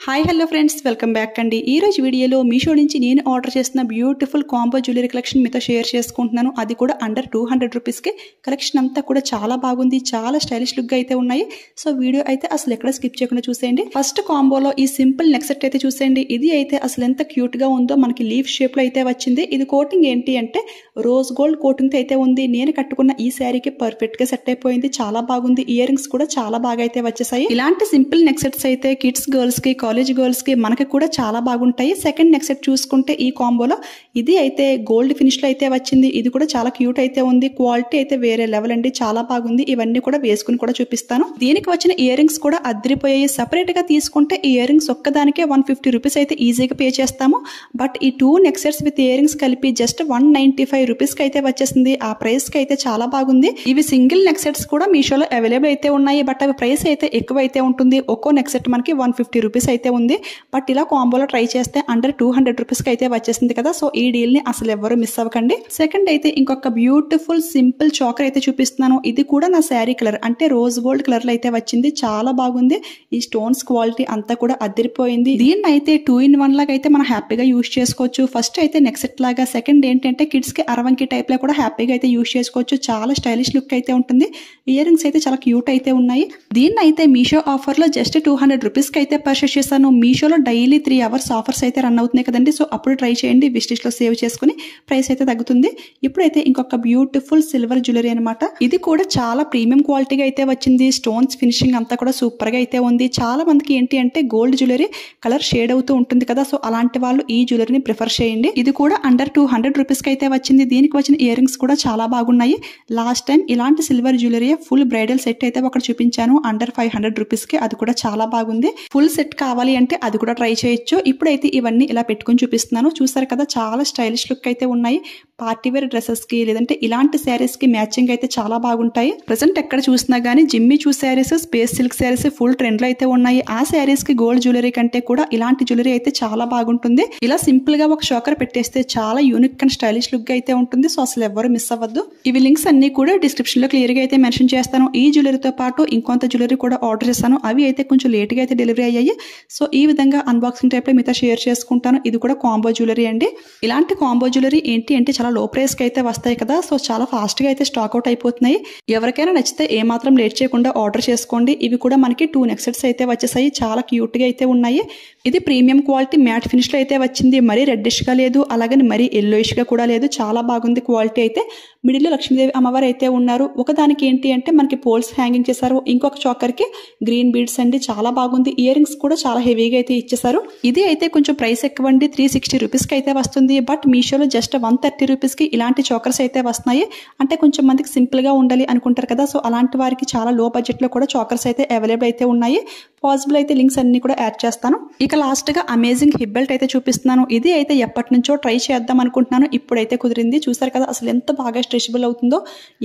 Hi hello friends, welcome back అండి. ఈ రోజు వీడియోలో మీషో నుంచి నేను ఆర్డర్ చేసిన బ్యూటిఫుల్ కాంబో జ్యువెలరీ కలెక్షన్ మీతో షేర్ చేసుకుంటున్నాను. అది కూడా అండర్ 200 రూపీస్కి. కలెక్షన్ అంతా కూడా చాలా బాగుంది, చాలా స్టైలిష్ లుక్గా అయితే ఉన్నాయి. సో వీడియో అయితే అసలు ఎక్కడ స్కిప్ చేయకుండా చూసేయండి. ఫస్ట్ కాంబోలో ఈ సింపుల్ నెక్ సెట్ అయితే చూసేయండి. ఇది అయితే అసలు ఎంత క్యూట్గా ఉందో, మనకి లీఫ్ షేప్లో అయితే వచ్చింది. ఇది కోటింగ్ ఏంటి అంటే రోజ్ గోల్డ్ కోటింగ్ అయితే ఉంది. నేను కట్టుకున్న ఈ శారీకి పర్ఫెక్ట్గా సెట్ అయిపోయింది, చాలా బాగుంది. ఇయర్ రింగ్స్ కూడా చాలా బాగా అయితే వచ్చేసాయి. ఇలాంటి సింపుల్ నెక్ సెట్స్ అయితే కిడ్స్ గర్ల్స్కి, కాలేజ్ గర్ల్స్ కి మనకి కూడా చాలా బాగుంటాయి. సెకండ్ నెక్ సెట్ చూసుకుంటే ఈ కాంబోలో ఇది అయితే గోల్డ్ ఫినిష్ లో అయితే వచ్చింది. ఇది కూడా చాలా క్యూట్ అయితే ఉంది. క్వాలిటీ అయితే వేరే లెవెల్ అండి, చాలా బాగుంది. ఇవన్నీ కూడా వేసుకుని కూడా చూపిస్తాను. దీనికి వచ్చిన ఇయర్ రింగ్స్ కూడా అదిరిపోయాయి. సెపరేట్ గా తీసుకుంటే ఈ ఇయర్ రింగ్స్ ఒక్కదానికే 150 రూపీస్ అయితే ఈజీగా పే చేస్తాము. బట్ ఈ 2 neck sets with ear rings కలిపి జస్ట్ 195 రూపీస్ కి అయితే వచ్చేసింది. ఆ ప్రైస్ కి అయితే చాలా బాగుంది. ఇవి సింగిల్ నెక్ సెట్స్ కూడా మీషోలో అవైలబుల్ అయితే ఉన్నాయి. బట్ అవి ప్రైస్ అయితే ఎక్కువ అయితే ఉంటుంది. ఒక్కో నెక్ సెట్ మనకి 150 రూపీస్ అయితే ఉంది. బట్ ఇలా కాంబోలో ట్రై చేస్తే అండర్ 200 రూపీస్కి అయితే వచ్చేసింది కదా. సో ఈ డీల్ ని అసలు ఎవరు మిస్ అవ్వకండి. సెకండ్ అయితే ఇంకొక బ్యూటిఫుల్ సింపుల్ చాకర్ అయితే చూపిస్తున్నాను. ఇది కూడా నా శారీ కలర్ అంటే రోజ్ గోల్డ్ కలర్ లో అయితే వచ్చింది. చాలా బాగుంది. ఈ స్టోన్స్ క్వాలిటీ అంతా కూడా అదిరిపోయింది. దీన్ని అయితే 2-in-1 లాగా అయితే మనం హ్యాపీగా యూజ్ చేసుకోవచ్చు. ఫస్ట్ అయితే నెక్ సెట్ లాగా, సెకండ్ ఏంటంటే కిడ్స్ కి అరవంకి టైప్ లో కూడా హ్యాపీగా అయితే యూజ్ చేసుకోవచ్చు. చాలా స్టైలిష్ లుక్ అయితే ఉంటుంది. ఇయర్ రింగ్స్ అయితే చాలా క్యూట్ అయితే ఉన్నాయి. దీన్ని అయితే మీషో ఆఫర్ లో జస్ట్ 200 రూపీస్ కి అయితే పర్చేస్ చేశాను. మీషోలో డైలీ 3 అవర్స్ ఆఫర్స్ అయితే రన్ అవుతున్నాయి కదండి. సో అప్పుడు ట్రై చేయండి, విష్ లిస్ట్ లో సేవ్ చేసుకుని ప్రైస్ అయితే తగ్గుతుంది. ఇప్పుడైతే ఇంకొక బ్యూటిఫుల్ సిల్వర్ జ్యువెలరీ అనమాట. ఇది కూడా చాలా ప్రీమియం క్వాలిటీగా అయితే వచ్చింది. స్టోన్స్ ఫినిషింగ్ అంతా కూడా సూపర్ గా అయితే ఉంది. చాలా మందికి ఏంటి అంటే గోల్డ్ జ్యువెలరీ కలర్ షేడ్ అవుతూ ఉంటుంది కదా. సో అలాంటి వాళ్ళు ఈ జ్యువెలరీని ప్రిఫర్ చేయండి. ఇది కూడా అండర్ 200 రూపీస్ కి అయితే వచ్చింది. దీనికి వచ్చిన ఇయర్ రింగ్స్ కూడా చాలా బాగున్నాయి. లాస్ట్ టైం ఇలాంటి silver jewellery full bridal set అయితే ఒకటి చూపించాను అండర్ 500 రూపీస్ కి. అది కూడా చాలా బాగుంది. ఫుల్ సెట్ కావాలి అంటే అది కూడా ట్రై చేయొచ్చు. ఇప్పుడైతే ఇవన్నీ ఇలా పెట్టుకుని చూపిస్తున్నాను. చూసారు కదా, చాలా స్టైలిష్ లుక్ అయితే ఉన్నాయి. పార్టీ వేర్ డ్రెస్సెస్ కి లేదంటే ఇలాంటి శారీస్ కి మ్యాచింగ్ అయితే చాలా బాగుంటాయి. ప్రెసెంట్ ఎక్కడ చూసినా గానీ జిమ్మీ చూ saris, space silk saris full trend లో అయితే ఉన్నాయి. ఆ శారీస్ కి గోల్డ్ జ్యువెలరీ కంటే కూడా ఇలాంటి జ్యువెలరీ అయితే చాలా బాగుంటుంది. ఇలా సింపుల్ గా ఒక షోకర్ పెట్టేస్తే చాలా యూనిక్ అండ్ స్టైలిష్ లుక్ అయితే ఉంటుంది. సో అసలు ఎవరు మిస్ అవ్వద్దు. ఇవి లింక్స్ అన్ని కూడా డిస్క్రిప్షన్ లో క్లియర్ గా అయితే మెన్షన్ చేస్తాను. ఈ జ్యువెలరీతో పాటు ఇంకొంత జ్యువెలరీ కూడా ఆర్డర్ చేస్తాను. అవి అయితే కొంచెం లేట్ గా అయితే డెలివరీ అయ్యాయి. సో ఈ విధంగా అన్బాక్సింగ్ టైప్ లో మీతో షేర్ చేసుకుంటాను. ఇది కూడా కాంబో జ్యువెలరీ అండి. ఇలాంటి కాంబో జ్యువెలరీ ఏంటి అంటే చాలా లో ప్రైస్ కి అయితే వస్తాయి కదా. సో చాలా ఫాస్ట్ గా అయితే స్టాక్ అవుట్ అయిపోతున్నాయి. ఎవరికైనా నచ్చితే ఏ మాత్రం లేట్ చేయకుండా ఆర్డర్ చేసుకోండి. ఇవి కూడా మనకి 2 నెక్ సెట్స్ అయితే వచ్చేసాయి. చాలా క్యూట్ గా అయితే ఉన్నాయి. ఇది ప్రీమియం క్వాలిటీ మ్యాట్ ఫినిష్ లో అయితే వచ్చింది. మరీ రెడ్డిష్ గా లేదు, అలాగని మరీ ఎల్లోయిష్ గా కూడా లేదు. చాలా బాగుంది క్వాలిటీ అయితే. మిడిల్ లో లక్ష్మీదేవి అమ్మవారు అయితే ఉన్నారు. ఒకదానికి ఏంటి అంటే మనకి పోల్స్ హ్యాంగింగ్ చేశారు. ఇంకొక చాకర్ కి గ్రీన్ బీడ్స్ అండి, చాలా బాగుంది. ఇయర్ రింగ్స్ కూడా చాలా హెవీగా అయితే ఇచ్చేసారు. ఇది అయితే కొంచెం ప్రైస్ ఎక్కువ అండి, 360 రూపీస్ కి అయితే వస్తుంది. బట్ మీషోలో జస్ట్ 130 రూపీస్ కి ఇలాంటి చాకర్స్ అయితే వస్తున్నాయి. అంటే కొంచెం మందికి సింపుల్ గా ఉండాలి అనుకుంటారు కదా. సో అలాంటి వారికి చాలా లో బడ్జెట్ లో కూడా చాకర్స్ అయితే అవైలబుల్ అయితే ఉన్నాయి. పాసిబుల్ అయితే లింక్స్ అన్ని కూడా యాడ్ చేస్తాను. ఇక లాస్ట్ గా అమేజింగ్ హిప్ బెల్ట్ అయితే చూపిస్తున్నాను. ఇది అయితే ఎప్పటి నుంచో ట్రై చేద్దాం అనుకుంటున్నాను. ఇప్పుడైతే కుదిరింది. చూసారు కదా అసలు ఎంత బాగా స్ట్రెచబుల్ అవుతుందో.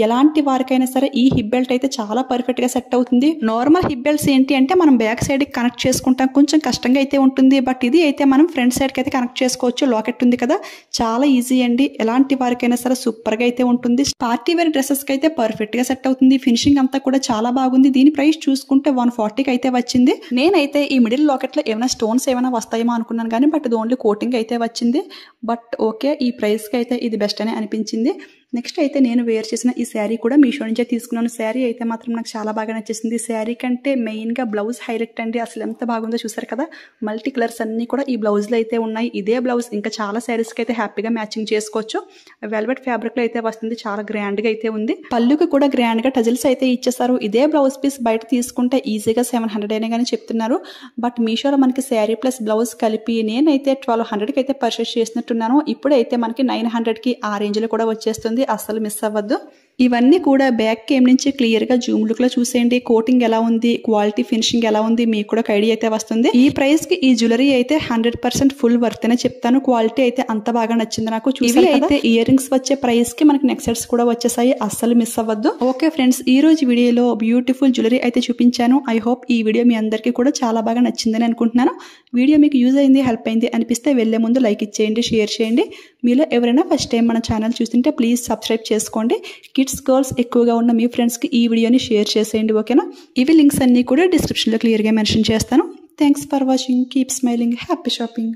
ఎలాంటి వారికైనా సరే ఈ హిప్ బెల్ట్ అయితే చాలా పర్ఫెక్ట్ గా సెట్ అవుతుంది. నార్మల్ హిప్ బెల్ట్స్ ఏంటి అంటే మనం బ్యాక్ సైడ్ కి కనెక్ట్ చేసుకుంటాం, కొంచెం కష్టంగా అయితే ఉంటుంది. బట్ ఇది అయితే మనం ఫ్రంట్ సైడ్ కి అయితే కనెక్ట్ చేసుకోవచ్చు. లాకెట్ ఉంది కదా, చాలా ఈజీ అండి. ఎలాంటి వారికైనా సరే సూపర్ గా అయితే ఉంటుంది. పార్టీ వేర్ డ్రెస్సెస్ కి అయితే పర్ఫెక్ట్ గా సెట్ అవుతుంది. ఫినిషింగ్ అంతా కూడా చాలా బాగుంది. దీని ప్రైస్ చూసుకుంటే 140 కి అయితే వచ్చింది. నేనైతే ఈ మిడిల్ లాకెట్ లో ఏమైనా స్టోన్స్ ఏమైనా వస్తాయేమో అనుకున్నాను కానీ బట్ ఇది ఓన్లీ కోటింగ్ అయితే వచ్చింది. బట్ ఓకే, ఈ ప్రైస్ కి అయితే ఇది బెస్ట్ అని అనిపించింది. నెక్స్ట్ అయితే నేను వేర్ చేసిన ఈ శారీ కూడా మీషో నుంచే తీసుకున్నాను. శారీ అయితే మాత్రం నాకు చాలా బాగా నచ్చేసింది. శారీ కంటే మెయిన్ గా బ్లౌజ్ హైలైట్ అండి. అసలు ఎంత బాగుందో చూసారు కదా. మల్టీ కలర్స్ అన్ని కూడా ఈ బ్లౌజ్ లో అయితే ఉన్నాయి. ఇదే బ్లౌజ్ ఇంకా చాలా శారీస్ కి అయితే హ్యాపీగా మ్యాచింగ్ చేసుకోవచ్చు. వెల్వెట్ ఫ్యాబ్రిక్ లో అయితే వస్తుంది. చాలా గ్రాండ్ గా అయితే ఉంది. పళ్ళుకి కూడా గ్రాండ్ గా టజిల్స్ అయితే ఇచ్చేసారు. ఇదే బ్లౌజ్ పీస్ బయట తీసుకుంటే ఈజీగా 700 అయినా కానీ చెప్తున్నారు. బట్ మీషోలో మనకి శారీ ప్లస్ బ్లౌజ్ కలిపి నేనైతే 1200 కి అయితే పర్చేస్ చేసినట్టున్నాను. ఇప్పుడైతే మనకి 900 కి ఆ రేంజ్ లో కూడా వచ్చేస్తుంది. అస్సలు మిస్ అవ్వద్దు. ఇవన్నీ కూడా బ్యాక్ కేమ్ నుంచి క్లియర్ గా జూమ్ లుక్ లో చూసేయండి. కోటింగ్ ఎలా ఉంది, క్వాలిటీ ఫినిషింగ్ ఎలా ఉంది, మీకు కూడా ఒక ఐడియా అయితే వస్తుంది. ఈ ప్రైస్ కి ఈ జ్యువెలరీ అయితే 100% ఫుల్ వర్త్ అనే చెప్తాను. క్వాలిటీ అయితే అంత బాగా నచ్చింది నాకు. ఇవి అయితే ఇయర్ రింగ్స్ వచ్చే ప్రైస్ కి మనకి నెక్ సెట్స్ కూడా వచ్చేసాయి. అస్సలు మిస్ అవ్వద్దు. ఓకే ఫ్రెండ్స్, ఈ రోజు వీడియోలో బ్యూటిఫుల్ జ్యువెలరీ అయితే చూపించాను. ఐ హోప్ ఈ వీడియో మీ అందరికీ కూడా చాలా బాగా నచ్చిందని అనుకుంటున్నాను. వీడియో మీకు యూజ్ అయింది, హెల్ప్ అయింది అనిపిస్తే వెళ్లే ముందు లైక్ ఇచ్చేయండి, షేర్ చేయండి. మీలో ఎవరైనా ఫస్ట్ టైం మన ఛానల్ చూస్తుంటే ప్లీజ్ సబ్స్క్రైబ్ చేసుకోండి. కిడ్స్ గర్ల్స్ ఎక్కువగా ఉన్న మీ ఫ్రెండ్స్ కి ఈ వీడియోని షేర్ చేసేయండి. ఓకేనా. ఇవి లింక్స్ అన్ని కూడా డిస్క్రిప్షన్ లో క్లియర్ గా మెన్షన్ చేస్తాను. Thanks for watching. Keep smiling. Happy shopping.